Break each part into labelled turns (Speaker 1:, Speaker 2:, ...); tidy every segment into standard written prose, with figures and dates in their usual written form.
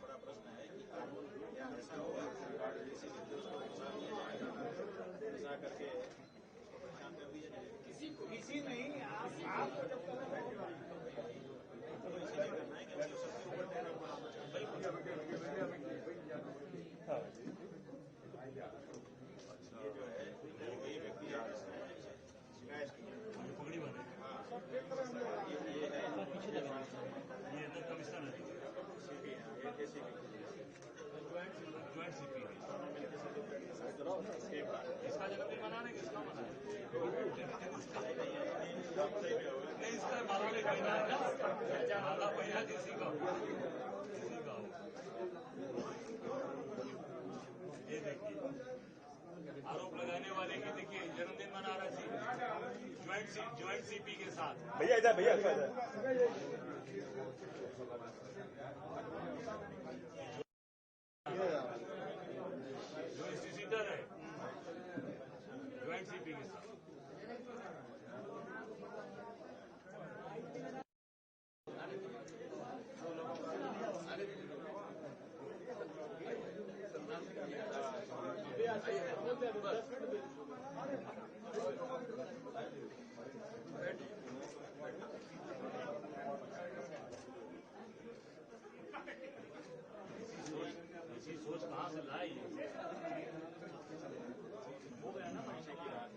Speaker 1: बड़ा प्रश्न है कि कानून क्या ऐसा होगा किसी निर्दोष को फंसा दिया जाएगा, फंसा करके पहचान कर दिया जाएगा, किसी नहीं आपको जब तक इसीलिए करना है कि सबके ऊपर टैरिफ बढ़ाना चाहिए। ये जो है वही व्यक्ति शिकायत की पकड़ी वाले ये कमिश्नर है ज्वाइंट सीपी इसका जन्मदिन मनाने किसका मनाने नहीं इसका माला भी पहना है ना, माला पहना किसी का ये देखिए आरोप लगाने वाले की देखिए जन्मदिन मना रहा थी ज्वाइंट सीपी के साथ। भैया इधर भैया जो इंस्टीट्यूटर है ज्वाइंट सीपी के साथ। ऐसी सोच कहाँ से लाई हो गया ना भविष्य की बात।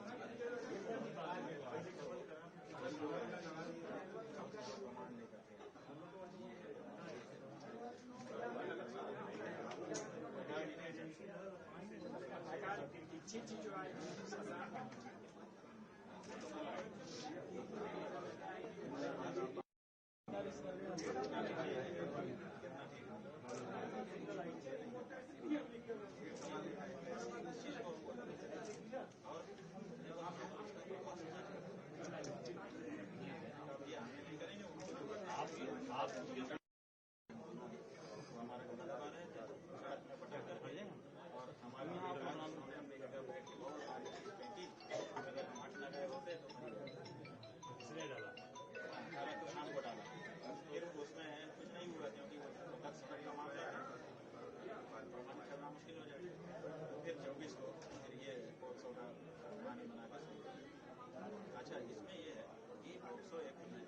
Speaker 1: अच्छा, इसमें ये है कि 200 एक्ट में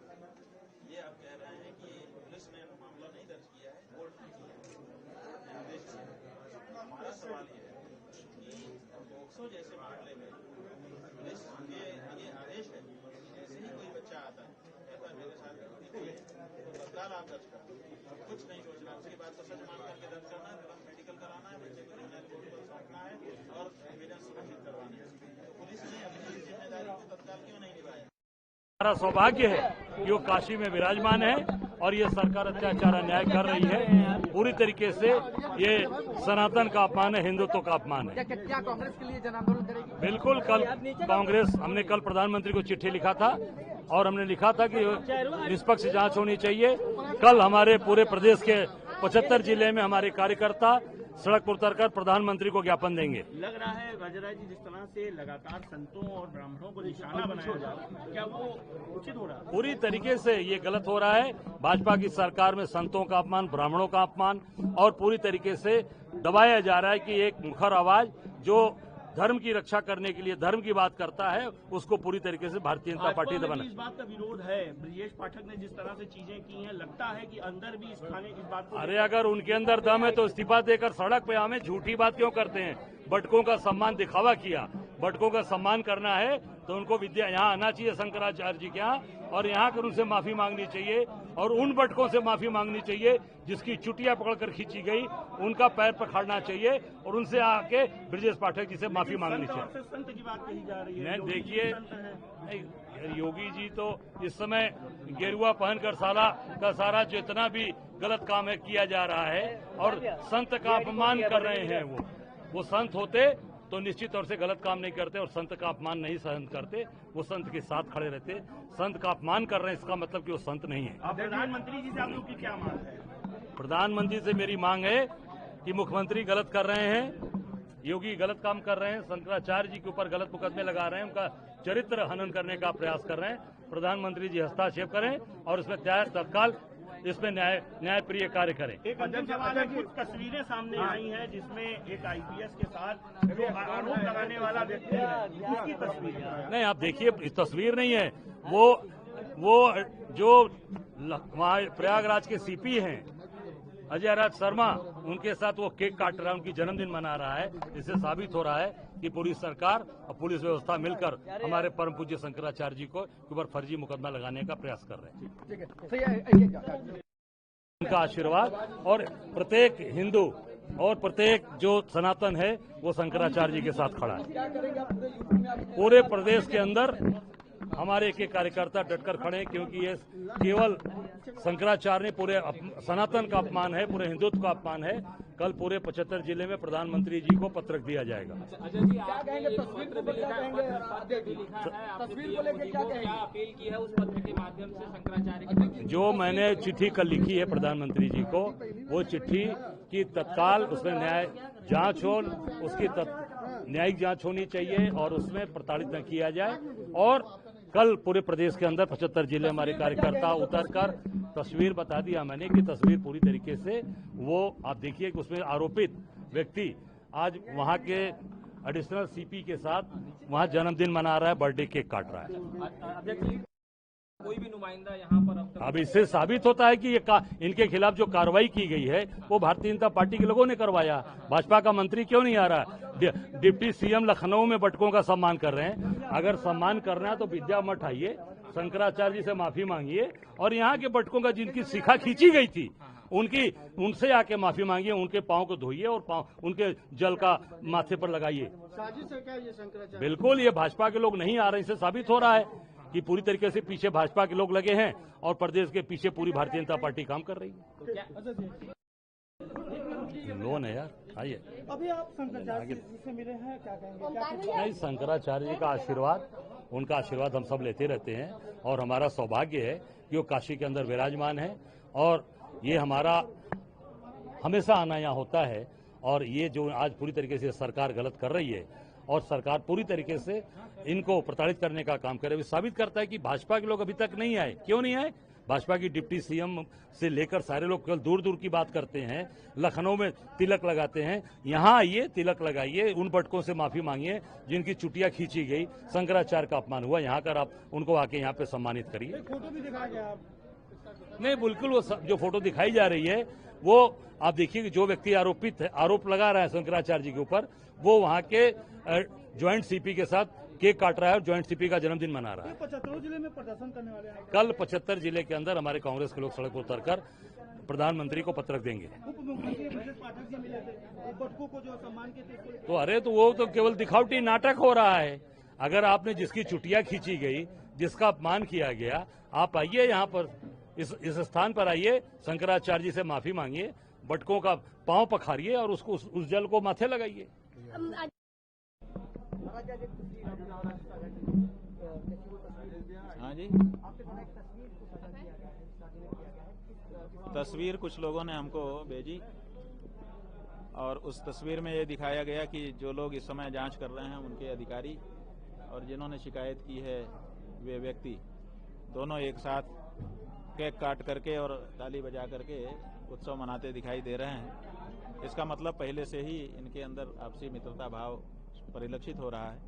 Speaker 1: ये आप कह रहे हैं कि पुलिस ने मामला नहीं दर्ज किया है, कोर्ट ने किया है, निर्देश किया है। हमारा सवाल ये है कि पोक्सो जैसे मामले में पुलिस के ये आदेश है कि जैसे ही कोई बच्चा आता है कहता है मेरे साथ गलती हुई है तो तत्काल आप दर्ज कर कुछ नहीं सोचना, उसके बाद तो सच मान करके दर्ज करना है, तुरंत मेडिकल कराना है, बच्चे को रिपोर्ट को सौंपना है और एविडेंस सुरक्षित करवाना है। तो पुलिस ने अपनी जिम्मेदारी को तत्काल क्यों नहीं निभाया?
Speaker 2: हमारा सौभाग्य है कि वो काशी में विराजमान है और ये सरकार अत्याचार अन्याय कर रही है। पूरी तरीके से ये सनातन का अपमान है, हिंदुत्व का अपमान है।
Speaker 3: क्या कांग्रेस के लिए जन आंदोलन करेगी?
Speaker 2: बिल्कुल, कल कांग्रेस हमने कल प्रधानमंत्री को चिट्ठी लिखा था और हमने लिखा था कि निष्पक्ष जांच होनी चाहिए। कल हमारे पूरे प्रदेश के 75 जिले में हमारे कार्यकर्ता सड़क पर उतरकर प्रधानमंत्री को ज्ञापन देंगे।
Speaker 4: लग रहा है वाजरा जी, जिस तरह से लगातार संतों और ब्राह्मणों को निशाना बनाया जा रहा है, क्या वो उचित हो रहा है?
Speaker 2: पूरी तरीके से ये गलत हो रहा है। भाजपा की सरकार में संतों का अपमान, ब्राह्मणों का अपमान और पूरी तरीके से दबाया जा रहा है कि एक मुखर आवाज जो धर्म की रक्षा करने के लिए धर्म की बात करता है उसको पूरी तरीके से भारतीय जनता पार्टी दबाना।
Speaker 4: इस बात का विरोध है, ब्रजेश पाठक ने जिस तरह से चीजें की हैं, लगता है कि अंदर भी इस बात को। अरे
Speaker 2: अगर उनके अंदर दम है तो इस्तीफा देकर सड़क पे हमें झूठी बात क्यों करते हैं? बटकों का सम्मान दिखावा किया, बटकों का सम्मान करना है तो उनको विद्या यहाँ आना चाहिए शंकराचार्य जी के यहाँ और यहाँ कर उनसे माफी मांगनी चाहिए और उन बटकों से माफी मांगनी चाहिए जिसकी चुटिया पकड़कर खींची गई, उनका पैर पकड़ना चाहिए और उनसे आके ब्रजेश पाठक जी से माफी मांगनी चाहिए।
Speaker 4: संत की बात कही जा रही है।
Speaker 2: मैं देखिए योगी जी तो इस समय गेरुआ पहनकर सारा जितना भी गलत काम है किया जा रहा है और संत का अपमान कर रहे हैं। वो संत होते तो निश्चित तौर से गलत काम नहीं करते और संत का अपमान नहीं सहन करते, वो संत के साथ खड़े रहते। संत का अपमान कर रहे हैं इसका मतलब कि वो संत नहीं है।
Speaker 4: प्रधानमंत्री जी से आप लोग की क्या मांग है?
Speaker 2: प्रधानमंत्री से मेरी मांग है कि मुख्यमंत्री गलत कर रहे हैं, योगी गलत काम कर रहे हैं, शंकराचार्य जी के ऊपर गलत मुकदमे लगा रहे हैं, उनका चरित्र हनन करने का प्रयास कर रहे हैं। प्रधानमंत्री जी हस्तक्षेप करें और इसमें तत्काल इसमें न्यायप्रिय कार्य करें।
Speaker 4: एक अंतिम सवाल है, कुछ तस्वीरें सामने आई हैं जिसमें एक आईपीएस के साथ जो आरोप लगाने वाला व्यक्ति है उसकी तस्वीर है।
Speaker 2: नहीं, आप देखिए, इस तस्वीर नहीं है, वो जो वहाँ प्रयागराज के सीपी हैं अजय राज शर्मा, उनके साथ वो केक काट रहा है, उनकी जन्मदिन मना रहा है। इससे साबित हो रहा है कि पूरी सरकार और पुलिस व्यवस्था मिलकर हमारे परम पूज्य शंकराचार्य जी को ऊपर फर्जी मुकदमा लगाने का प्रयास कर रहे हैं। उनका आशीर्वाद और प्रत्येक हिंदू और प्रत्येक जो सनातन है वो शंकराचार्य जी के साथ खड़ा है। पूरे प्रदेश के अंदर हमारे एक कार्यकर्ता डटकर खड़े हैं, क्योंकि ये केवल शंकराचार्य ने पूरे सनातन का अपमान है, पूरे हिंदुत्व का अपमान है। कल पूरे 75 जिले में प्रधानमंत्री जी को पत्रक दिया जाएगा।
Speaker 3: अजय जी, क्या कहेंगे तस्वीर को लेकर? तस्वीर को लेकर क्या कहेंगे? अपील की है उस पत्र के माध्यम से शंकराचार्य की?
Speaker 2: जो मैंने चिट्ठी कल लिखी है प्रधानमंत्री जी को, वो चिट्ठी की तत्काल उसमें न्याय जांच हो, उसकी न्यायिक जांच होनी चाहिए और उसमें प्रताड़ित न किया जाए। और कल पूरे प्रदेश के अंदर 75 जिले हमारे कार्यकर्ता उतरकर तस्वीर बता दिया मैंने कि तस्वीर पूरी तरीके से वो आप देखिए कि उसमें आरोपित व्यक्ति आज वहां के एडिशनल सीपी के साथ वहां जन्मदिन मना रहा है, बर्थडे केक काट रहा है।
Speaker 3: कोई भी नुमाइंदा यहाँ पर
Speaker 2: अब इससे साबित होता है कि इनके खिलाफ जो कार्रवाई की गई है वो भारतीय जनता पार्टी के लोगों ने करवाया। भाजपा का मंत्री क्यों नहीं आ रहा? डिप्टी सीएम लखनऊ में बटकों का सम्मान कर रहे हैं। अगर सम्मान करना है तो विद्या मठ आइए, शंकराचार्य जी से माफी मांगिए और यहाँ के बटकों का जिनकी शिखा खींची गई थी उनसे आके माफी मांगिए, उनके पांव को धोइए और उनके जल का माथे पर लगाइए।
Speaker 4: साजिश है क्या ये शंकराचार्य?
Speaker 2: बिल्कुल, ये भाजपा के लोग नहीं आ रहे, इससे साबित हो रहा है कि पूरी तरीके से पीछे भाजपा के लोग लगे हैं और प्रदेश के पीछे पूरी भारतीय जनता पार्टी काम कर रही है। लोन है यार, आइए।
Speaker 4: अभी आप शंकराचार्य से मिले हैं, क्या कहेंगे?
Speaker 2: नहीं, शंकराचार्य जी का आशीर्वाद, उनका आशीर्वाद हम सब लेते रहते हैं और हमारा सौभाग्य है कि वो काशी के अंदर विराजमान है और ये हमारा हमेशा आना यहाँ होता है। और ये जो आज पूरी तरीके से सरकार गलत कर रही है और सरकार पूरी तरीके से इनको प्रताड़ित करने का काम करे, साबित करता है कि भाजपा के लोग अभी तक नहीं आए। क्यों नहीं आए? भाजपा की डिप्टी सीएम से लेकर सारे लोग केवल दूर दूर की बात करते हैं, लखनऊ में तिलक लगाते हैं। यहाँ आइए, तिलक लगाइए, उन बटकों से माफी मांगिए जिनकी चुटिया खींची गई, शंकराचार्य का अपमान हुआ। यहाँ कर आप उनको आके यहाँ पे सम्मानित करिए।
Speaker 4: फोटो भी दिखाया गया आप?
Speaker 2: नहीं, बिल्कुल, वो जो फोटो दिखाई जा रही है वो आप देखिए कि जो व्यक्ति आरोपित है, आरोप लगा रहा है शंकराचार्य जी के ऊपर, वो वहाँ के ज्वाइंट सीपी के साथ केक काट रहा है और ज्वाइंट सीपी का जन्मदिन मना रहा है।
Speaker 4: 75 जिले में प्रदर्शन करने वाले हैं।
Speaker 2: कल 75 जिले के अंदर हमारे कांग्रेस के लोग सड़क पर उतरकर प्रधानमंत्री को पत्रक देंगे।
Speaker 4: उप मुख्यमंत्री ब्रजेश पाठक जी मिले थे, बटकों को जो सम्मान के थे
Speaker 2: तो अरे तो वो तो केवल दिखावटी नाटक हो रहा है। अगर आपने जिसकी चुटिया खींची गई, जिसका अपमान किया गया, आप आइए यहाँ पर, इस स्थान पर आइए, शंकराचार्य जी से माफी मांगिए, बटकों का पांव पखारिए और उसको उस जल को माथे लगाइए।
Speaker 1: हाँ जी, तस्वीर कुछ लोगों ने हमको भेजी और उस तस्वीर में ये दिखाया गया कि जो लोग इस समय जांच कर रहे हैं उनके अधिकारी और जिन्होंने शिकायत की है वे व्यक्ति दोनों एक साथ केक काट करके और ताली बजा करके उत्सव मनाते दिखाई दे रहे हैं। इसका मतलब पहले से ही इनके अंदर आपसी मित्रता भाव परिलक्षित हो रहा है।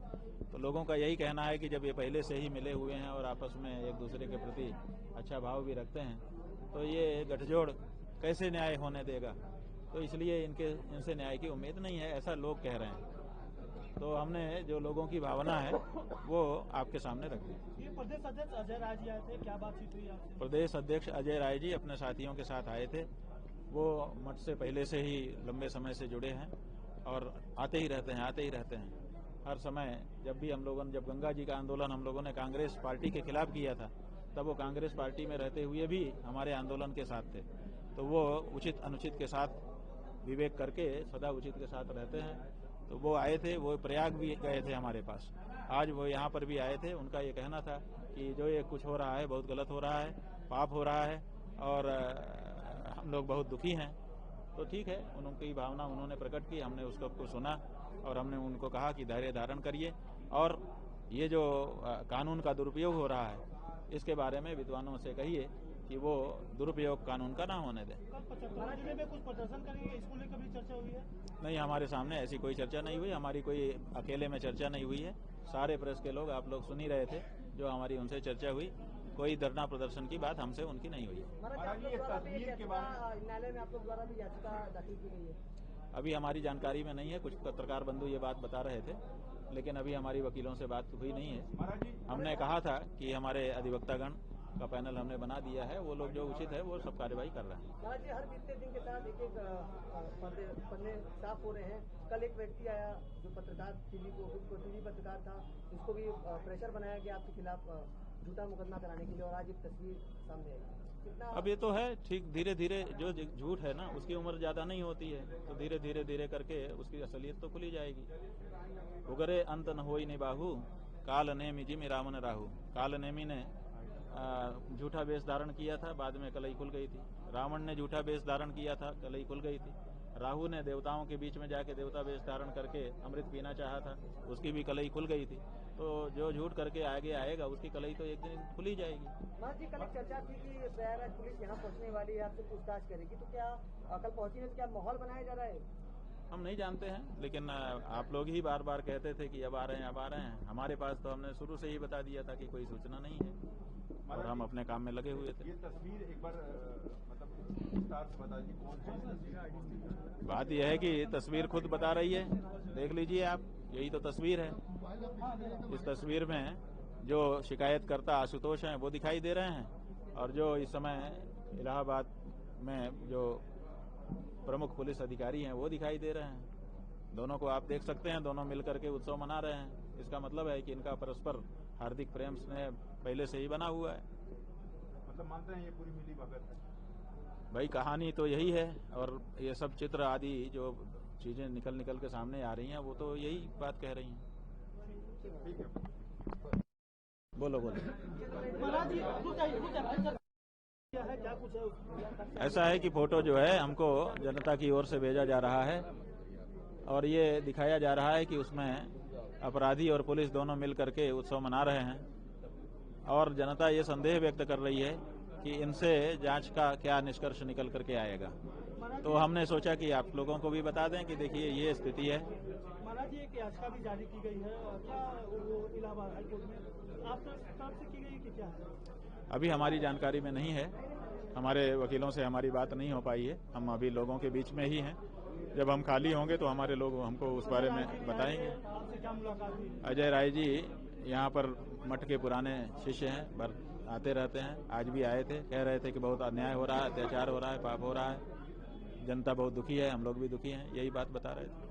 Speaker 1: तो लोगों का यही कहना है कि जब ये पहले से ही मिले हुए हैं और आपस में एक दूसरे के प्रति अच्छा भाव भी रखते हैं तो ये गठजोड़ कैसे न्याय होने देगा। तो इसलिए इनसे न्याय की उम्मीद नहीं है, ऐसा लोग कह रहे हैं। तो हमने जो लोगों की भावना है वो आपके सामने रख दी।
Speaker 4: प्रदेश अध्यक्ष अजय राय जी आए थे, क्या बातचीत हुई आपसे?
Speaker 1: प्रदेश अध्यक्ष अजय राय जी अपने साथियों के साथ आए थे। वो मठ से पहले से ही लंबे समय से जुड़े हैं और आते ही रहते हैं। हर समय जब गंगा जी का आंदोलन हम लोगों ने कांग्रेस पार्टी के खिलाफ किया था, तब वो कांग्रेस पार्टी में रहते हुए भी हमारे आंदोलन के साथ थे। तो वो उचित अनुचित के साथ विवेक करके सदा उचित के साथ रहते हैं। तो वो आए थे, वो प्रयाग भी गए थे हमारे पास, आज वो यहाँ पर भी आए थे। उनका ये कहना था कि जो ये कुछ हो रहा है बहुत गलत हो रहा है, पाप हो रहा है और हम लोग बहुत दुखी हैं। तो ठीक है, उनकी भावना उन्होंने प्रकट की, हमने उसको सुना और हमने उनको कहा कि धैर्य धारण करिए और ये जो कानून का दुरुपयोग हो रहा है
Speaker 5: इसके बारे में विद्वानों से कहिए कि वो दुरुपयोग कानून का ना होने दें।
Speaker 4: जिले में कुछ प्रदर्शन करेंगे, इसको लेकर भी चर्चा हुई है?
Speaker 5: नहीं, हमारे सामने ऐसी कोई चर्चा नहीं हुई, हमारी कोई अकेले में चर्चा नहीं हुई है। सारे प्रेस के लोग, आप लोग सुन ही रहे थे जो हमारी उनसे चर्चा हुई। कोई धरना प्रदर्शन की बात हमसे उनकी नहीं हुई है।
Speaker 6: न्यायालय में आप लोग द्वारा भी याचिका दाखिल की गई है?
Speaker 5: अभी हमारी जानकारी में नहीं है, कुछ पत्रकार बंधु ये बात बता रहे थे, लेकिन अभी हमारी वकीलों से बात हुई नहीं है। हमने कहा था कि हमारे अधिवक्तागण का पैनल हमने बना दिया है, वो लोग जो उचित है वो सब कार्यवाही कर रहे हैं।
Speaker 6: महाराज जी, हर बीतते दिन के साथ एक पन्ने साफ हो रहे हैं। कल एक व्यक्ति आया जो पत्रकार टीवी पत्रकार था, उसको भी प्रेशर बनाया गया आपके खिलाफ झूठा मुकदमा कराने के लिए, और आज एक तस्वीर सामने आई।
Speaker 5: अब ये तो है ठीक, धीरे धीरे जो झूठ है ना उसकी उम्र ज्यादा नहीं होती है, तो धीरे धीरे करके उसकी असलियत तो खुली जाएगी। उगरे अंत न होई निबाहु, काल नेमि जिमि रामन राहु। काल नेमि ने झूठा वेश धारण किया था, बाद में कलई खुल गई थी। रावण ने झूठा वेश धारण किया था, कलई खुल गई थी। राहु ने देवताओं के बीच में जाके देवता वेश धारण करके अमृत पीना चाहा था, उसकी भी कलई खुल गई थी। तो जो झूठ करके आगे आएगा उसकी कलई तो एक दिन खुली जाएगी।
Speaker 6: महाराज जी, कल चर्चा थी कि प्रयागराज पुलिस यहाँ पहुँचने वाली है, आपसे पूछताछ करेगी, तो क्या कल पहुँची है तो क्या माहौल बनाया जा रहा है?
Speaker 5: हम नहीं जानते हैं, लेकिन आप लोग ही बार बार कहते थे कि अब आ रहे हैं, अब आ रहे हैं। हमारे पास तो हमने शुरू से ही बता दिया था कि कोई सूचना नहीं है और हम अपने काम में लगे हुए थे।
Speaker 7: ये तस्वीर एक बार मतलब विस्तार से बता दीजिए, कौन सी तस्वीर?
Speaker 5: बात यह है कि तस्वीर खुद बता रही है, देख लीजिए आप, यही तो तस्वीर है। इस तस्वीर में जो शिकायतकर्ता आशुतोष हैं वो दिखाई दे रहे हैं, और जो इस समय इलाहाबाद में जो प्रमुख पुलिस अधिकारी हैं वो दिखाई दे रहे हैं। दोनों को आप देख सकते हैं, दोनों मिलकर के उत्सव मना रहे हैं। इसका मतलब है कि इनका परस्पर हार्दिक प्रेम स्नेह पहले से ही बना हुआ है।
Speaker 7: मतलब मानते हैं ये पूरी मिली भगत है?
Speaker 5: भाई कहानी तो यही है, और ये सब चित्र आदि जो चीजें निकल के सामने आ रही हैं वो तो यही बात कह रही हैं। बोलो। ऐसा है कि फोटो जो है हमको जनता की ओर से भेजा जा रहा है, और ये दिखाया जा रहा है कि उसमें अपराधी और पुलिस दोनों मिल करके उत्सव मना रहे हैं, और जनता ये संदेह व्यक्त कर रही है कि इनसे जांच का क्या निष्कर्ष निकल करके आएगा। तो हमने सोचा कि आप लोगों को भी बता दें कि देखिए ये स्थिति है।
Speaker 4: महाराज जी, एक याचिका भी जारी की गई है, क्या वो इलाहाबाद हाईकोर्ट में आप तरफ से की गई कि क्या है?
Speaker 5: अभी हमारी जानकारी में नहीं है, हमारे वकीलों से हमारी बात नहीं हो पाई है। हम अभी लोगों के बीच में ही हैं, जब हम खाली होंगे तो हमारे लोग हमको उस बारे में बताएंगे। अजय राय जी यहाँ पर मठ के पुराने शिष्य हैं, आते रहते हैं, आज भी आए थे, कह रहे थे कि बहुत अन्याय हो रहा है, अत्याचार हो रहा है, पाप हो रहा है, जनता बहुत दुखी है, हम लोग भी दुखी हैं, यही बात बता रहे थे।